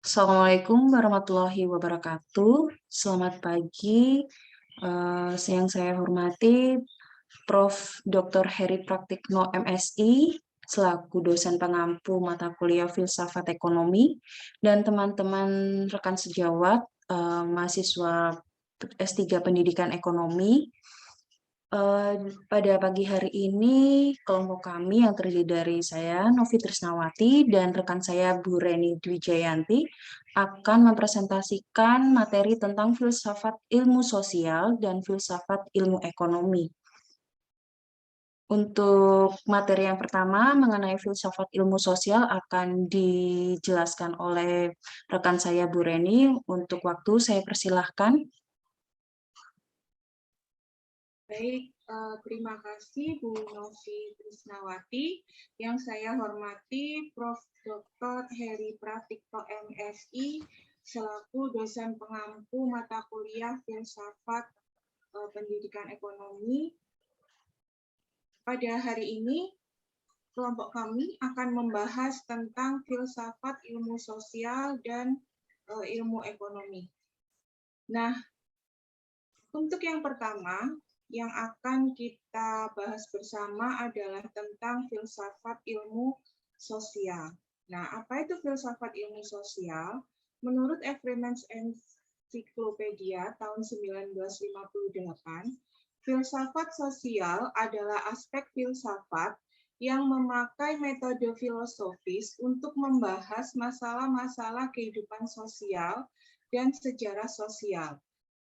Assalamualaikum warahmatullahi wabarakatuh. Selamat pagi, yang saya hormati Prof. Dr. Heri Praktikno MSI selaku dosen pengampu mata kuliah Filsafat Ekonomi dan teman-teman rekan sejawat mahasiswa S3 Pendidikan Ekonomi. Pada pagi hari ini, kelompok kami yang terdiri dari saya, Novi Trisnawati, dan rekan saya, Bu Reni Dwijayanti, akan mempresentasikan materi tentang filsafat ilmu sosial dan filsafat ilmu ekonomi. Untuk materi yang pertama mengenai filsafat ilmu sosial akan dijelaskan oleh rekan saya, Bu Reni. Untuk waktu, saya persilahkan. Baik, terima kasih Bu Novi Trisnawati. Yang saya hormati Prof. Dr. Heri Pratikno MSI selaku dosen pengampu mata kuliah Filsafat Pendidikan Ekonomi. Pada hari ini, kelompok kami akan membahas tentang filsafat ilmu sosial dan ilmu ekonomi. Nah, untuk yang pertama, yang akan kita bahas bersama adalah tentang filsafat ilmu sosial. Nah, apa itu filsafat ilmu sosial? Menurut Everyman's Encyclopedia tahun 1958, filsafat sosial adalah aspek filsafat yang memakai metode filosofis untuk membahas masalah-masalah kehidupan sosial dan sejarah sosial.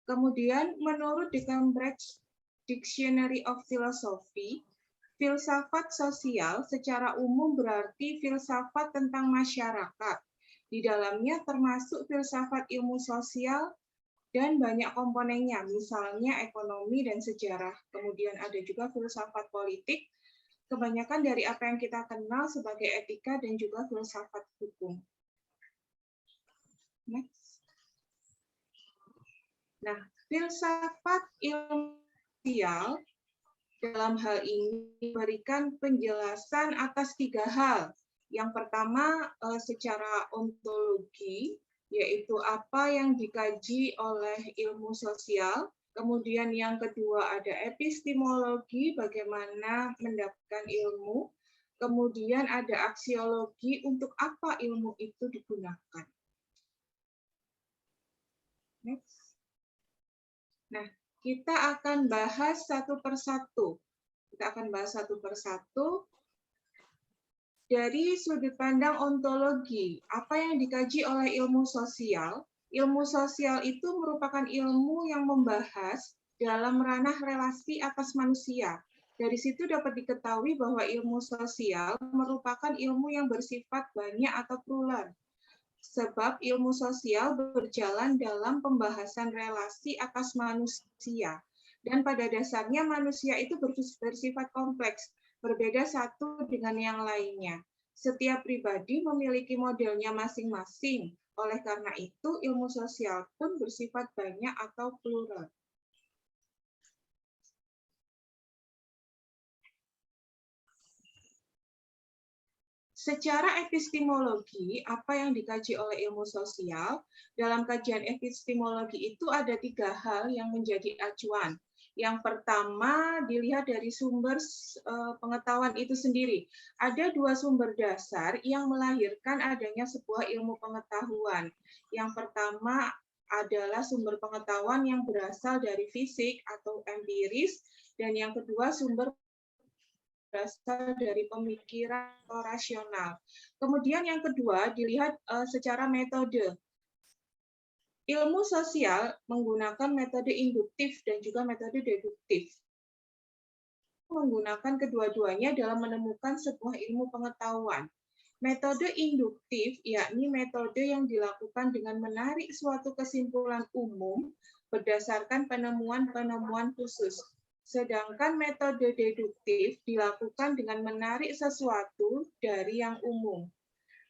Kemudian, menurut The Cambridge Dictionary of Philosophy, filsafat sosial secara umum berarti filsafat tentang masyarakat. Di dalamnya termasuk filsafat ilmu sosial dan banyak komponennya, misalnya ekonomi dan sejarah. Kemudian ada juga filsafat politik, kebanyakan dari apa yang kita kenal sebagai etika dan juga filsafat hukum. Next. Nah, filsafat ilmu sosial dalam hal ini memberikan penjelasan atas 3 hal. Yang pertama, secara ontologi, yaitu apa yang dikaji oleh ilmu sosial. Kemudian yang kedua ada epistemologi, bagaimana mendapatkan ilmu. Kemudian ada aksiologi, untuk apa ilmu itu digunakan. Next. Nah, kita akan bahas satu persatu. Kita akan bahas satu persatu dari sudut pandang ontologi. Apa yang dikaji oleh ilmu sosial? Ilmu sosial itu merupakan ilmu yang membahas dalam ranah relasi atas manusia. Dari situ dapat diketahui bahwa ilmu sosial merupakan ilmu yang bersifat banyak atau plural. Sebab ilmu sosial berjalan dalam pembahasan relasi atas manusia. Dan pada dasarnya manusia itu bersifat kompleks, berbeda satu dengan yang lainnya. Setiap pribadi memiliki modelnya masing-masing. Oleh karena itu, ilmu sosial pun bersifat banyak atau plural. Secara epistemologi, apa yang dikaji oleh ilmu sosial? Dalam kajian epistemologi itu ada 3 hal yang menjadi acuan. Yang pertama, dilihat dari sumber pengetahuan itu sendiri. Ada 2 sumber dasar yang melahirkan adanya sebuah ilmu pengetahuan. Yang pertama adalah sumber pengetahuan yang berasal dari fisik atau empiris, dan yang kedua sumber berasal dari pemikiran rasional. Kemudian yang kedua dilihat secara metode. Ilmu sosial menggunakan metode induktif dan juga metode deduktif. Menggunakan kedua-duanya dalam menemukan sebuah ilmu pengetahuan. Metode induktif yakni metode yang dilakukan dengan menarik suatu kesimpulan umum berdasarkan penemuan-penemuan khusus. Sedangkan metode deduktif dilakukan dengan menarik sesuatu dari yang umum.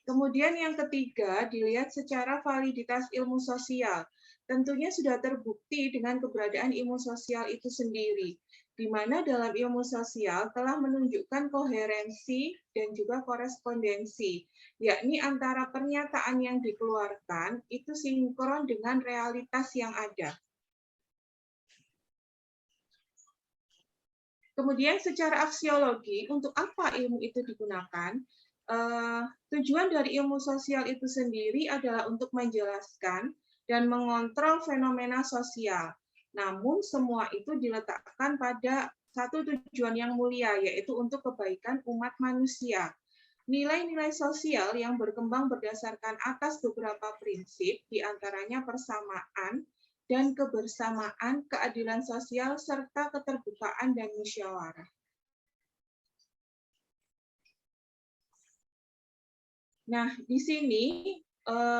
Kemudian yang ketiga, dilihat secara validitas ilmu sosial. Tentunya sudah terbukti dengan keberadaan ilmu sosial itu sendiri. di mana dalam ilmu sosial telah menunjukkan koherensi dan juga korespondensi, yakni antara pernyataan yang dikeluarkan itu sinkron dengan realitas yang ada. Kemudian secara aksiologi, untuk apa ilmu itu digunakan? Tujuan dari ilmu sosial itu sendiri adalah untuk menjelaskan dan mengontrol fenomena sosial. Namun semua itu diletakkan pada satu tujuan yang mulia, yaitu untuk kebaikan umat manusia. Nilai-nilai sosial yang berkembang berdasarkan atas beberapa prinsip, diantaranya persamaan, dan kebersamaan, keadilan sosial, serta keterbukaan dan musyawarah. Nah, di sini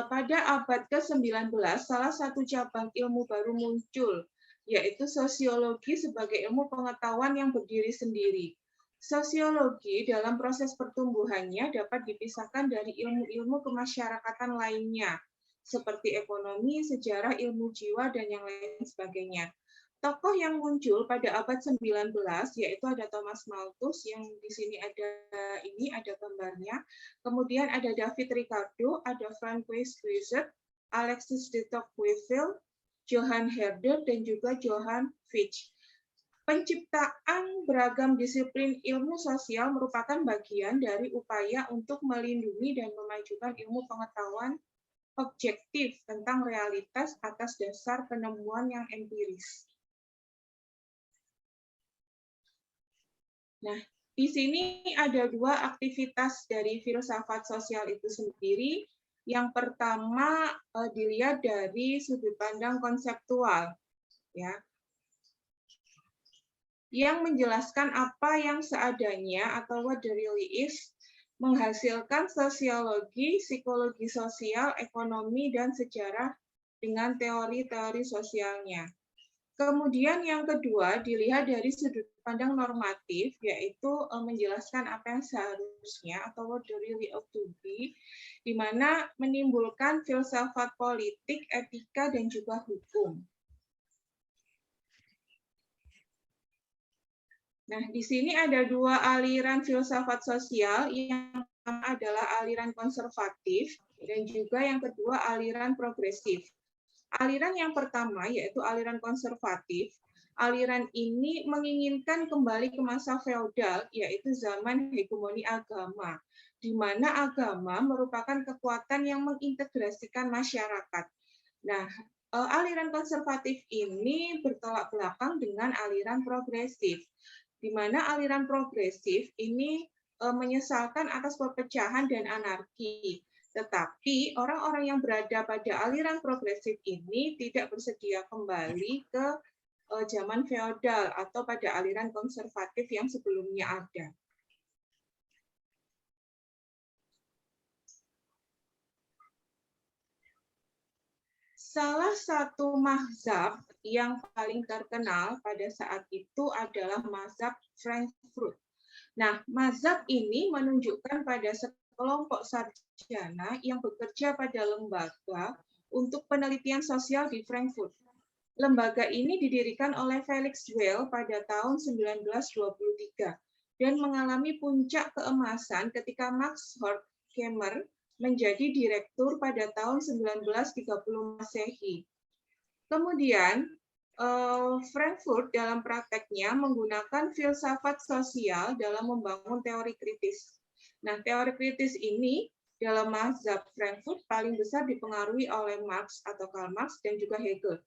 pada abad ke-19, salah satu cabang ilmu baru muncul, yaitu sosiologi sebagai ilmu pengetahuan yang berdiri sendiri. Sosiologi dalam proses pertumbuhannya dapat dipisahkan dari ilmu-ilmu kemasyarakatan lainnya, seperti ekonomi, sejarah, ilmu jiwa, dan yang lain sebagainya. Tokoh yang muncul pada abad 19 yaitu ada Thomas Malthus yang di sini ada gambarnya. Kemudian ada David Ricardo, ada Francois Creuset, Alexis de Tocqueville, Johann Herder, dan juga Johann Fichte. Penciptaan beragam disiplin ilmu sosial merupakan bagian dari upaya untuk melindungi dan memajukan ilmu pengetahuan objektif tentang realitas atas dasar penemuan yang empiris. Nah, di sini ada dua aktivitas dari filsafat sosial itu sendiri. Yang pertama dilihat dari sudut pandang konseptual, ya, yang menjelaskan apa yang seadanya atau what the really is, menghasilkan sosiologi, psikologi sosial, ekonomi, dan sejarah dengan teori-teori sosialnya. Kemudian yang kedua dilihat dari sudut pandang normatif, yaitu menjelaskan apa yang seharusnya atau what the really ought to be, di mana menimbulkan filsafat politik, etika, dan juga hukum. Nah, di sini ada dua aliran filsafat sosial, yang pertama adalah aliran konservatif, dan juga yang kedua aliran progresif. Aliran yang pertama yaitu aliran konservatif. Aliran ini menginginkan kembali ke masa feodal, yaitu zaman hegemoni agama, di mana agama merupakan kekuatan yang mengintegrasikan masyarakat. Nah, aliran konservatif ini bertolak belakang dengan aliran progresif, di mana aliran progresif ini menyesalkan atas perpecahan dan anarki. Tetapi orang-orang yang berada pada aliran progresif ini tidak bersedia kembali ke zaman feodal atau pada aliran konservatif yang sebelumnya ada. Salah satu mazhab yang paling terkenal pada saat itu adalah mazhab Frankfurt. Nah, mazhab ini menunjukkan pada sekelompok sarjana yang bekerja pada lembaga untuk penelitian sosial di Frankfurt. Lembaga ini didirikan oleh Felix Weil pada tahun 1923 dan mengalami puncak keemasan ketika Max Horkheimer menjadi direktur pada tahun 1930 Masehi. Kemudian, Frankfurt dalam prakteknya menggunakan filsafat sosial dalam membangun teori kritis. Nah, teori kritis ini dalam mazhab Frankfurt paling besar dipengaruhi oleh Marx atau Karl Marx dan juga Hegel.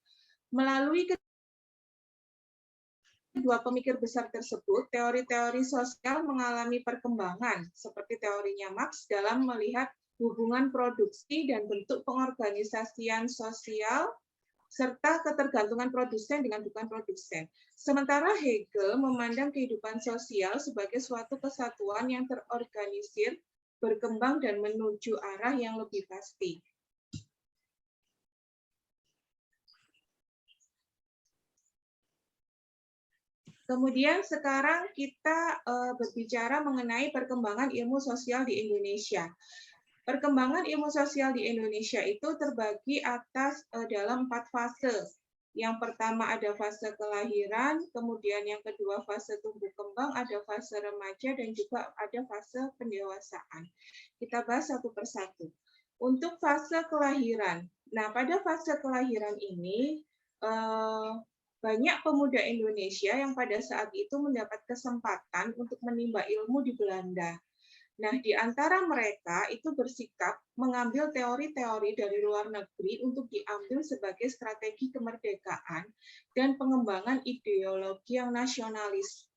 Melalui kedua pemikir besar tersebut, teori-teori sosial mengalami perkembangan, seperti teorinya Marx dalam melihat hubungan produksi dan bentuk pengorganisasian sosial, serta ketergantungan produsen dengan bukan produsen. Sementara Hegel memandang kehidupan sosial sebagai suatu kesatuan yang terorganisir, berkembang, dan menuju arah yang lebih pasti. Kemudian sekarang kita berbicara mengenai perkembangan ilmu sosial di Indonesia. Perkembangan ilmu sosial di Indonesia itu terbagi dalam 4 fase. Yang pertama ada fase kelahiran, kemudian yang kedua fase tumbuh kembang, ada fase remaja, dan juga ada fase pendewasaan. Kita bahas satu persatu. Untuk fase kelahiran, nah pada fase kelahiran ini banyak pemuda Indonesia yang pada saat itu mendapat kesempatan untuk menimba ilmu di Belanda. Nah, di antara mereka itu bersikap mengambil teori-teori dari luar negeri untuk diambil sebagai strategi kemerdekaan dan pengembangan ideologi yang nasionalis.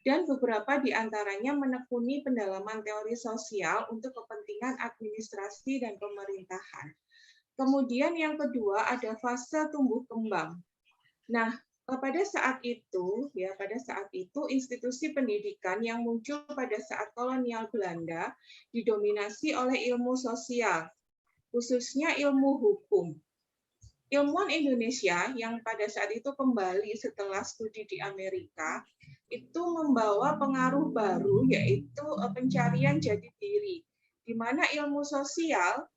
Dan beberapa di antaranya menekuni pendalaman teori sosial untuk kepentingan administrasi dan pemerintahan. Kemudian yang kedua ada fase tumbuh kembang. Nah, pada saat itu institusi pendidikan yang muncul pada saat kolonial Belanda didominasi oleh ilmu sosial, khususnya ilmu hukum. Ilmuwan Indonesia yang pada saat itu kembali setelah studi di Amerika itu membawa pengaruh baru, yaitu pencarian jati diri, di mana ilmu sosial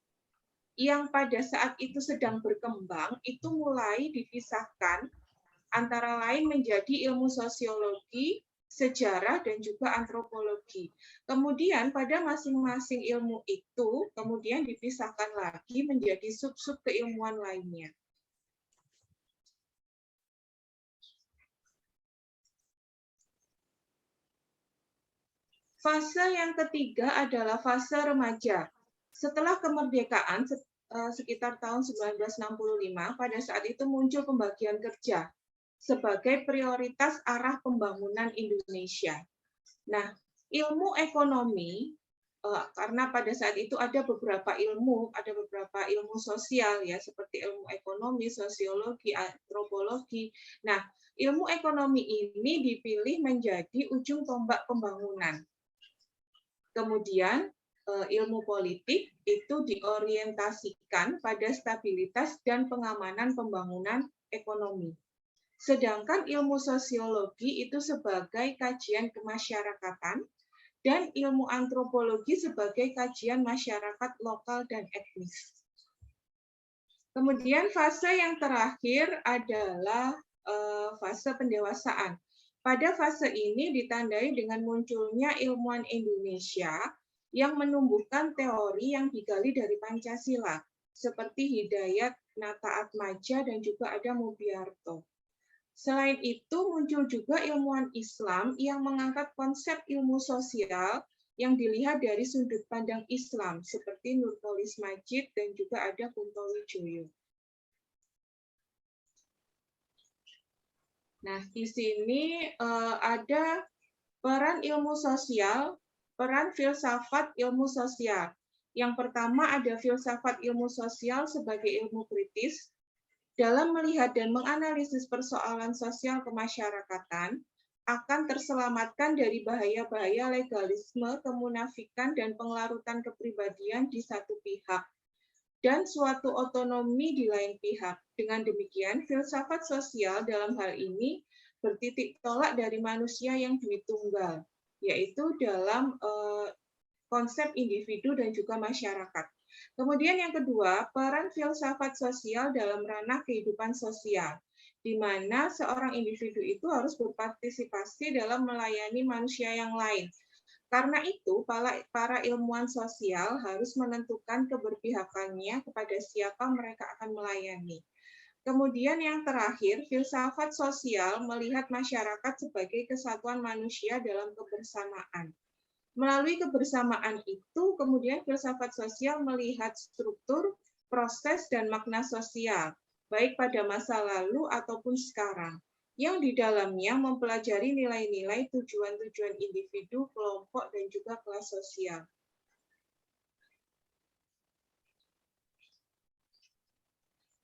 yang pada saat itu sedang berkembang itu mulai dipisahkan antara lain menjadi ilmu sosiologi, sejarah, dan juga antropologi. Kemudian pada masing-masing ilmu itu kemudian dipisahkan lagi menjadi sub-sub keilmuan lainnya. Fase yang ketiga adalah fase remaja. Setelah kemerdekaan sekitar tahun 1965, pada saat itu muncul pembagian kerja sebagai prioritas arah pembangunan Indonesia. Nah, ilmu ekonomi, karena pada saat itu ada beberapa ilmu sosial ya, seperti ilmu ekonomi, sosiologi, antropologi. Nah, ilmu ekonomi ini dipilih menjadi ujung tombak pembangunan. Kemudian ilmu politik itu diorientasikan pada stabilitas dan pengamanan pembangunan ekonomi. Sedangkan ilmu sosiologi itu sebagai kajian kemasyarakatan dan ilmu antropologi sebagai kajian masyarakat lokal dan etnis. Kemudian fase yang terakhir adalah fase pendewasaan. Pada fase ini ditandai dengan munculnya ilmuwan Indonesia yang menumbuhkan teori yang digali dari Pancasila, seperti Hidayat Nata-Atmaja dan juga ada Mubiarto. Selain itu, muncul juga ilmuwan Islam yang mengangkat konsep ilmu sosial yang dilihat dari sudut pandang Islam, seperti Nurholis Majid dan juga ada Kunto Wijoyo. Nah, di sini ada peran ilmu sosial, peran filsafat ilmu sosial. Yang pertama ada filsafat ilmu sosial sebagai ilmu kritis, dalam melihat dan menganalisis persoalan sosial kemasyarakatan, akan terselamatkan dari bahaya-bahaya legalisme, kemunafikan, dan penglarutan kepribadian di satu pihak, dan suatu otonomi di lain pihak. Dengan demikian, filsafat sosial dalam hal ini bertitik tolak dari manusia yang duitunggal, yaitu dalam konsep individu dan juga masyarakat. Kemudian yang kedua, peran filsafat sosial dalam ranah kehidupan sosial, di mana seorang individu itu harus berpartisipasi dalam melayani manusia yang lain. Karena itu, para ilmuwan sosial harus menentukan keberpihakannya kepada siapa mereka akan melayani. Kemudian yang terakhir, filsafat sosial melihat masyarakat sebagai kesatuan manusia dalam kebersamaan. Melalui kebersamaan itu, kemudian filsafat sosial melihat struktur, proses, dan makna sosial, baik pada masa lalu ataupun sekarang, yang di dalamnya mempelajari nilai-nilai tujuan-tujuan individu, kelompok, dan juga kelas sosial.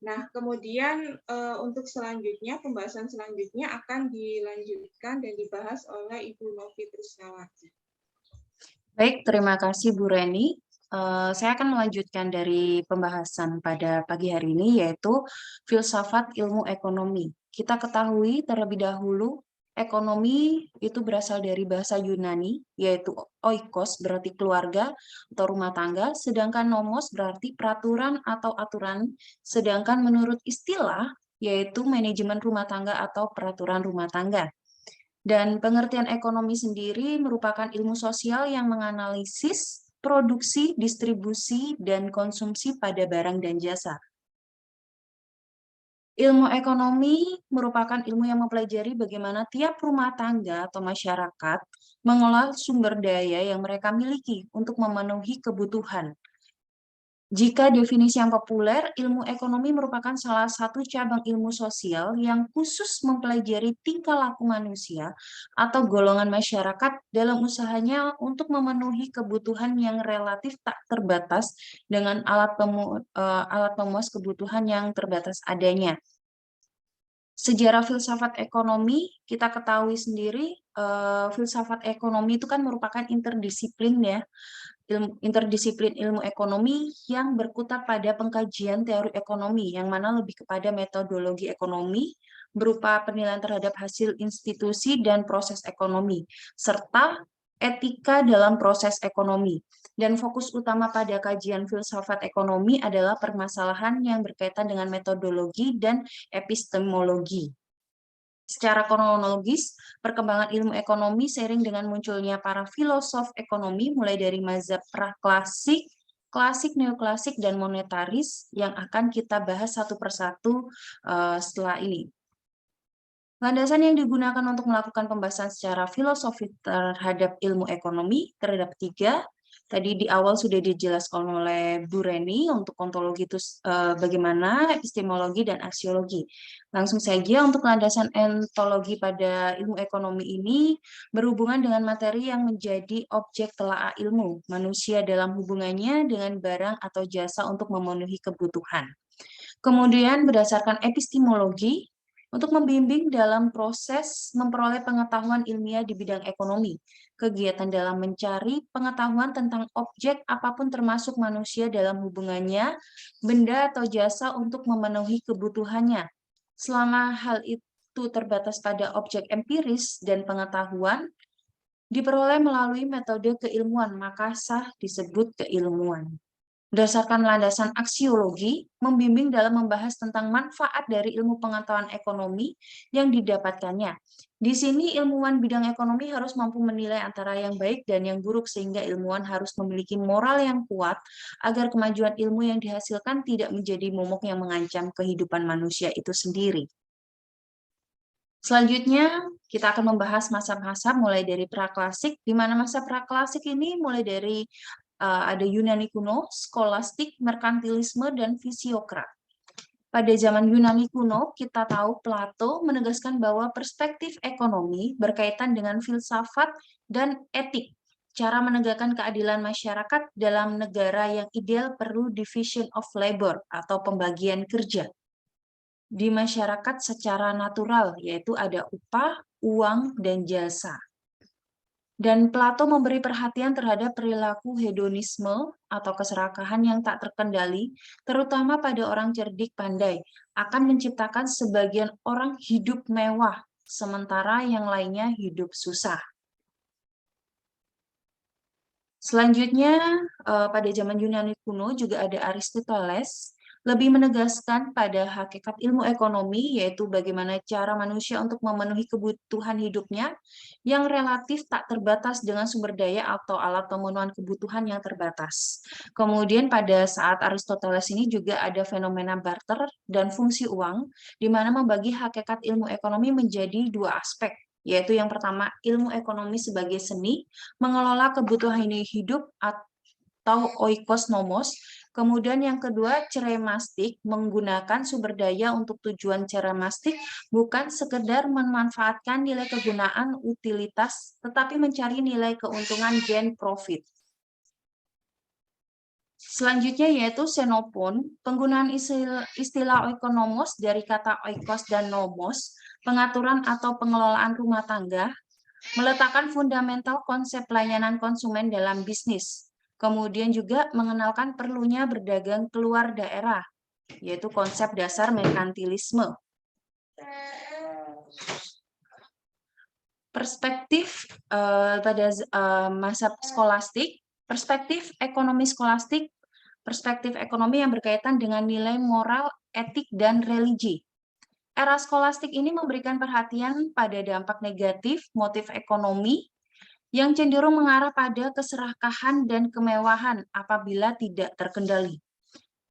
Nah, kemudian untuk selanjutnya, pembahasan selanjutnya akan dilanjutkan dan dibahas oleh Ibu Novi Trisnawati. Baik, terima kasih Bu Reni. Saya akan melanjutkan dari pembahasan pada pagi hari ini, yaitu filsafat ilmu ekonomi. Kita ketahui terlebih dahulu, ekonomi itu berasal dari bahasa Yunani, yaitu oikos berarti keluarga atau rumah tangga, sedangkan nomos berarti peraturan atau aturan, sedangkan menurut istilah, yaitu manajemen rumah tangga atau peraturan rumah tangga. Dan pengertian ekonomi sendiri merupakan ilmu sosial yang menganalisis produksi, distribusi, dan konsumsi pada barang dan jasa. Ilmu ekonomi merupakan ilmu yang mempelajari bagaimana tiap rumah tangga atau masyarakat mengolah sumber daya yang mereka miliki untuk memenuhi kebutuhan. Jika definisi yang populer, ilmu ekonomi merupakan salah satu cabang ilmu sosial yang khusus mempelajari tingkah laku manusia atau golongan masyarakat dalam usahanya untuk memenuhi kebutuhan yang relatif tak terbatas dengan alat pemuas kebutuhan yang terbatas adanya. Sejarah filsafat ekonomi, kita ketahui sendiri, filsafat ekonomi itu kan merupakan interdisiplin ya, interdisiplin ilmu ekonomi yang berkutat pada pengkajian teori ekonomi, yang mana lebih kepada metodologi ekonomi, berupa penilaian terhadap hasil institusi dan proses ekonomi, serta etika dalam proses ekonomi. Dan fokus utama pada kajian filsafat ekonomi adalah permasalahan yang berkaitan dengan metodologi dan epistemologi. Secara kronologis, perkembangan ilmu ekonomi seiring dengan munculnya para filosof ekonomi mulai dari mazhab praklasik, klasik, neoklasik, dan monetaris yang akan kita bahas satu persatu setelah ini. Landasan yang digunakan untuk melakukan pembahasan secara filosofi terhadap ilmu ekonomi terhadap tiga. Tadi di awal sudah dijelaskan oleh Bu Reni untuk ontologi itu bagaimana, epistemologi, dan aksiologi. Langsung saja untuk landasan ontologi pada ilmu ekonomi ini berhubungan dengan materi yang menjadi objek telaah ilmu, manusia dalam hubungannya dengan barang atau jasa untuk memenuhi kebutuhan. Kemudian berdasarkan epistemologi, untuk membimbing dalam proses memperoleh pengetahuan ilmiah di bidang ekonomi, kegiatan dalam mencari pengetahuan tentang objek apapun termasuk manusia dalam hubungannya, benda atau jasa untuk memenuhi kebutuhannya. Selama hal itu terbatas pada objek empiris dan pengetahuan, diperoleh melalui metode keilmuan, maka sah disebut keilmuan. Berdasarkan landasan aksiologi, membimbing dalam membahas tentang manfaat dari ilmu pengetahuan ekonomi yang didapatkannya. Di sini ilmuwan bidang ekonomi harus mampu menilai antara yang baik dan yang buruk, sehingga ilmuwan harus memiliki moral yang kuat agar kemajuan ilmu yang dihasilkan tidak menjadi momok yang mengancam kehidupan manusia itu sendiri. Selanjutnya, kita akan membahas masa-masa mulai dari praklasik, di mana masa praklasik ini mulai dari ada Yunani kuno, skolastik, merkantilisme, dan fisiokrat. Pada zaman Yunani kuno, kita tahu Plato menegaskan bahwa perspektif ekonomi berkaitan dengan filsafat dan etik. Cara menegakkan keadilan masyarakat dalam negara yang ideal perlu division of labor atau pembagian kerja di masyarakat secara natural, yaitu ada upah, uang, dan jasa. Dan Plato memberi perhatian terhadap perilaku hedonisme atau keserakahan yang tak terkendali, terutama pada orang cerdik pandai, akan menciptakan sebagian orang hidup mewah, sementara yang lainnya hidup susah. Selanjutnya, pada zaman Yunani kuno juga ada Aristoteles, lebih menegaskan pada hakikat ilmu ekonomi, yaitu bagaimana cara manusia untuk memenuhi kebutuhan hidupnya yang relatif tak terbatas dengan sumber daya atau alat pemenuhan kebutuhan yang terbatas. Kemudian pada saat Aristoteles ini juga ada fenomena barter dan fungsi uang, di mana membagi hakikat ilmu ekonomi menjadi dua aspek, yaitu yang pertama ilmu ekonomi sebagai seni, mengelola kebutuhan hidup atau oikos nomos. Kemudian yang kedua, ceremastik, menggunakan sumber daya untuk tujuan ceremastik, bukan sekedar memanfaatkan nilai kegunaan utilitas, tetapi mencari nilai keuntungan gain profit. Selanjutnya yaitu Xenophon, penggunaan istilah oikonomos dari kata oikos dan nomos, pengaturan atau pengelolaan rumah tangga, meletakkan fundamental konsep pelayanan konsumen dalam bisnis. Kemudian juga mengenalkan perlunya berdagang keluar daerah, yaitu konsep dasar merkantilisme. Perspektif pada masa skolastik, perspektif ekonomi skolastik, perspektif ekonomi yang berkaitan dengan nilai moral, etik, dan religi. Era skolastik ini memberikan perhatian pada dampak negatif motif ekonomi yang cenderung mengarah pada keserakahan dan kemewahan apabila tidak terkendali.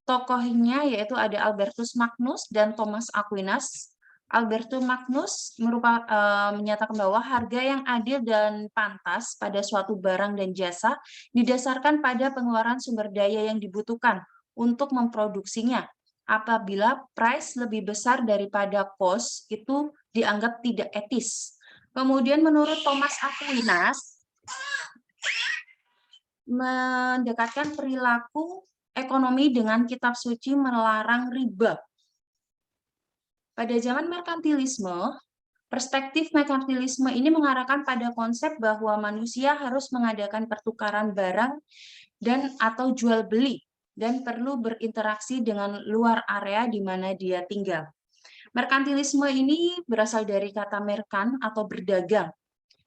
Tokohnya yaitu ada Albertus Magnus dan Thomas Aquinas. Albertus Magnus menyatakan bahwa harga yang adil dan pantas pada suatu barang dan jasa didasarkan pada pengeluaran sumber daya yang dibutuhkan untuk memproduksinya. Apabila price lebih besar daripada cost, itu dianggap tidak etis. Kemudian menurut Thomas Aquinas, mendekatkan perilaku ekonomi dengan kitab suci melarang riba. Pada zaman merkantilisme, perspektif merkantilisme ini mengarahkan pada konsep bahwa manusia harus mengadakan pertukaran barang dan atau jual beli dan perlu berinteraksi dengan luar area di mana dia tinggal. Merkantilisme ini berasal dari kata merkan atau berdagang.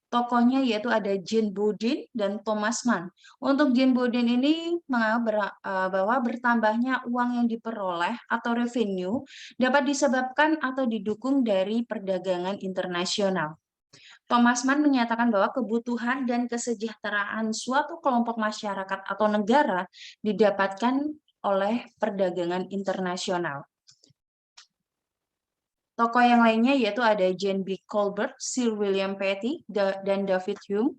Tokohnya yaitu ada Jean Bodin dan Thomas Mann. Untuk Jean Bodin ini menganggap bahwa bertambahnya uang yang diperoleh atau revenue dapat disebabkan atau didukung dari perdagangan internasional. Thomas Mann menyatakan bahwa kebutuhan dan kesejahteraan suatu kelompok masyarakat atau negara didapatkan oleh perdagangan internasional. Tokoh yang lainnya yaitu ada John B. Colbert, Sir William Petty, dan David Hume.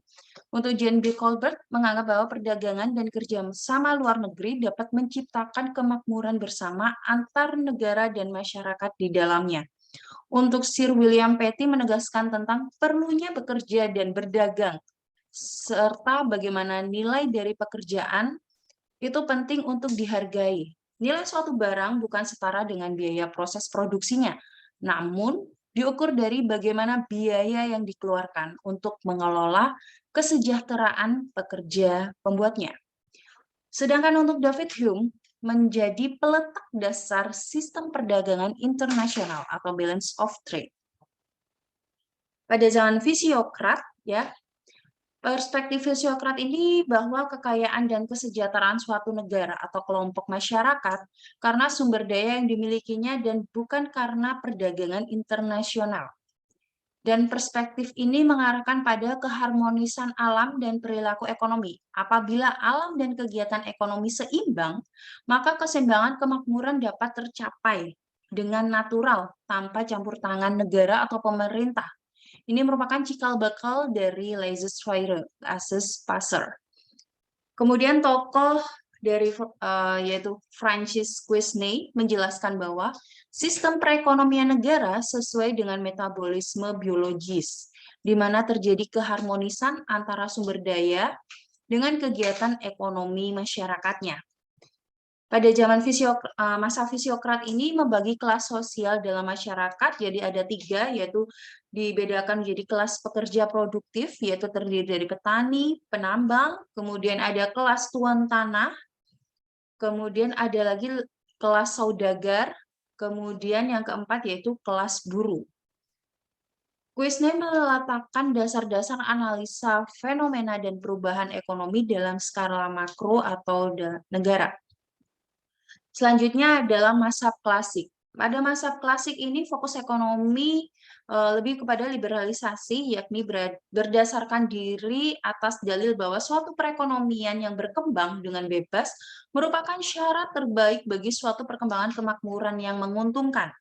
Untuk John B. Colbert menganggap bahwa perdagangan dan kerjasama luar negeri dapat menciptakan kemakmuran bersama antar negara dan masyarakat di dalamnya. Untuk Sir William Petty menegaskan tentang perlunya bekerja dan berdagang, serta bagaimana nilai dari pekerjaan itu penting untuk dihargai. Nilai suatu barang bukan setara dengan biaya proses produksinya, namun diukur dari bagaimana biaya yang dikeluarkan untuk mengelola kesejahteraan pekerja pembuatnya. Sedangkan untuk David Hume menjadi peletak dasar sistem perdagangan internasional atau balance of trade. Pada zaman fisiokrat, ya, perspektif fisiokrat ini bahwa kekayaan dan kesejahteraan suatu negara atau kelompok masyarakat karena sumber daya yang dimilikinya dan bukan karena perdagangan internasional. Dan perspektif ini mengarahkan pada keharmonisan alam dan perilaku ekonomi. Apabila alam dan kegiatan ekonomi seimbang, maka keseimbangan kemakmuran dapat tercapai dengan natural tanpa campur tangan negara atau pemerintah. Ini merupakan cikal bakal dari laissez-faire, laissez-passer. Kemudian tokoh dari yaitu Francis Quesnay menjelaskan bahwa sistem perekonomian negara sesuai dengan metabolisme biologis, di mana terjadi keharmonisan antara sumber daya dengan kegiatan ekonomi masyarakatnya. Pada zaman masa fisiokrat ini membagi kelas sosial dalam masyarakat, jadi ada 3, yaitu dibedakan menjadi kelas pekerja produktif, yaitu terdiri dari petani, penambang, kemudian ada kelas tuan tanah, kemudian ada lagi kelas saudagar, kemudian yang keempat yaitu kelas buruh. Quesnay meletakkan dasar-dasar analisa fenomena dan perubahan ekonomi dalam skala makro atau negara. Selanjutnya adalah mazhab klasik. Pada mazhab klasik ini fokus ekonomi lebih kepada liberalisasi, yakni berdasarkan diri atas dalil bahwa suatu perekonomian yang berkembang dengan bebas merupakan syarat terbaik bagi suatu perkembangan kemakmuran yang menguntungkan.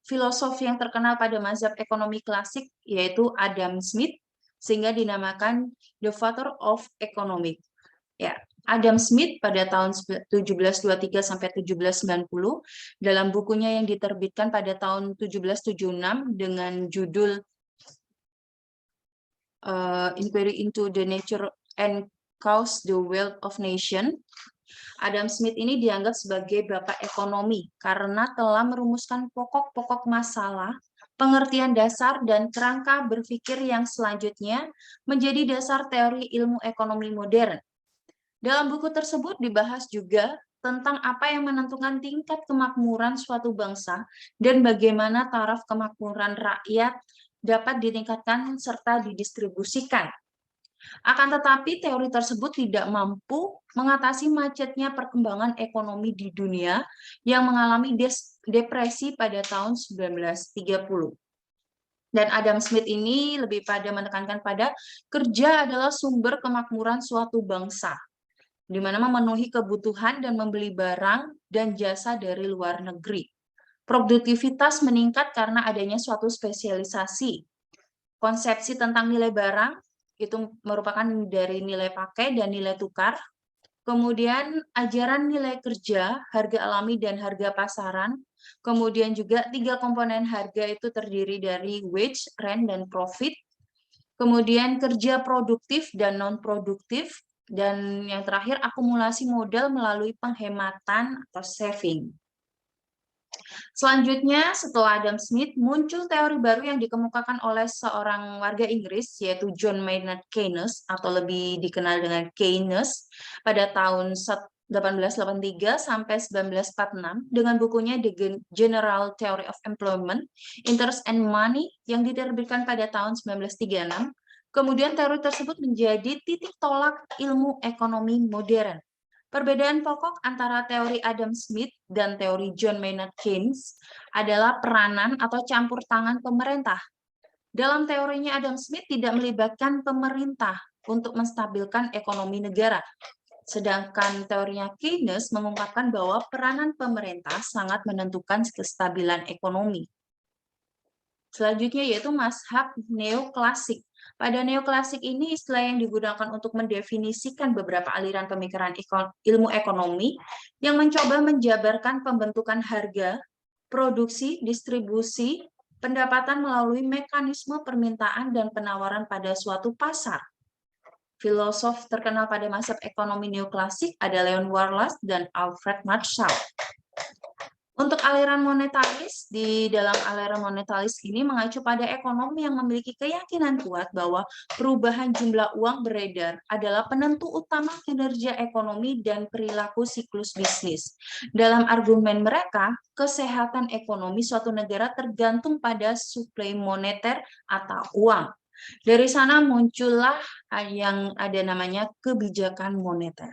Filosof yang terkenal pada mazhab ekonomi klasik yaitu Adam Smith, sehingga dinamakan The Father of Economics. Ya, Adam Smith pada tahun 1723 sampai 1790 dalam bukunya yang diterbitkan pada tahun 1776 dengan judul Inquiry into the Nature and Cause the Wealth of Nation. Adam Smith ini dianggap sebagai bapak ekonomi karena telah merumuskan pokok-pokok masalah, pengertian dasar, dan kerangka berpikir yang selanjutnya menjadi dasar teori ilmu ekonomi modern. Dalam buku tersebut dibahas juga tentang apa yang menentukan tingkat kemakmuran suatu bangsa dan bagaimana taraf kemakmuran rakyat dapat ditingkatkan serta didistribusikan. Akan tetapi teori tersebut tidak mampu mengatasi macetnya perkembangan ekonomi di dunia yang mengalami depresi pada tahun 1930. Dan Adam Smith ini lebih pada menekankan pada kerja adalah sumber kemakmuran suatu bangsa, di mana memenuhi kebutuhan dan membeli barang dan jasa dari luar negeri. Produktivitas meningkat karena adanya suatu spesialisasi. Konsepsi tentang nilai barang itu merupakan dari nilai pakai dan nilai tukar. Kemudian ajaran nilai kerja, harga alami dan harga pasaran. Kemudian juga 3 komponen harga itu terdiri dari wage, rent, dan profit. Kemudian kerja produktif dan non-produktif. Dan yang terakhir akumulasi modal melalui penghematan atau saving. Selanjutnya, setelah Adam Smith, muncul teori baru yang dikemukakan oleh seorang warga Inggris, yaitu John Maynard Keynes, atau lebih dikenal dengan Keynes, pada tahun 1883 sampai 1946, dengan bukunya The General Theory of Employment, Interest and Money, yang diterbitkan pada tahun 1936. Kemudian teori tersebut menjadi titik tolak ilmu ekonomi modern. Perbedaan pokok antara teori Adam Smith dan teori John Maynard Keynes adalah peranan atau campur tangan pemerintah. Dalam teorinya Adam Smith tidak melibatkan pemerintah untuk menstabilkan ekonomi negara. Sedangkan teorinya Keynes mengungkapkan bahwa peranan pemerintah sangat menentukan kestabilan ekonomi. Selanjutnya yaitu mazhab neoklasik. Pada neoklasik ini istilah yang digunakan untuk mendefinisikan beberapa aliran pemikiran ilmu ekonomi yang mencoba menjabarkan pembentukan harga, produksi, distribusi, pendapatan melalui mekanisme permintaan dan penawaran pada suatu pasar. Filosof terkenal pada mazhab ekonomi neoklasik ada Leon Warlas dan Alfred Marshall. Untuk aliran monetaris, di dalam aliran monetaris ini mengacu pada ekonomi yang memiliki keyakinan kuat bahwa perubahan jumlah uang beredar adalah penentu utama kinerja ekonomi dan perilaku siklus bisnis. Dalam argumen mereka, kesehatan ekonomi suatu negara tergantung pada suplai moneter atau uang. Dari sana muncullah yang ada namanya kebijakan moneter.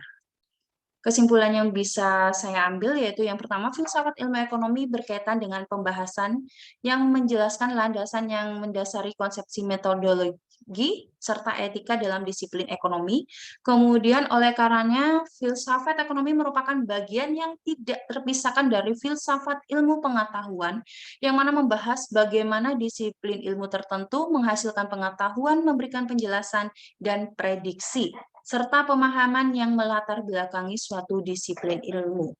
Kesimpulan yang bisa saya ambil yaitu yang pertama, filsafat ilmu ekonomi berkaitan dengan pembahasan yang menjelaskan landasan yang mendasari konsepsi metodologi serta etika dalam disiplin ekonomi. Kemudian oleh karenanya filsafat ekonomi merupakan bagian yang tidak terpisahkan dari filsafat ilmu pengetahuan yang mana membahas bagaimana disiplin ilmu tertentu menghasilkan pengetahuan, memberikan penjelasan dan prediksi, serta pemahaman yang melatar belakangi suatu disiplin ilmu.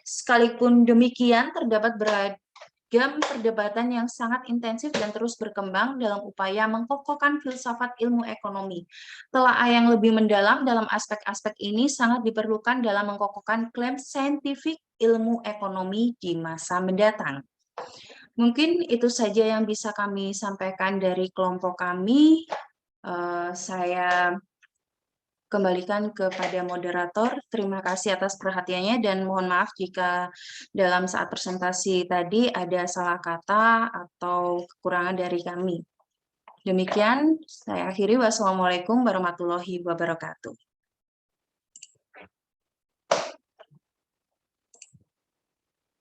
Sekalipun demikian, terdapat beragam perdebatan yang sangat intensif dan terus berkembang dalam upaya mengkokohkan filsafat ilmu ekonomi. Telaah yang lebih mendalam dalam aspek-aspek ini sangat diperlukan dalam mengkokohkan klaim saintifik ilmu ekonomi di masa mendatang. Mungkin itu saja yang bisa kami sampaikan dari kelompok kami. Saya kembalikan kepada moderator. Terima kasih atas perhatiannya dan mohon maaf jika dalam saat presentasi tadi ada salah kata atau kekurangan dari kami. Demikian, saya akhiri. Wassalamualaikum warahmatullahi wabarakatuh.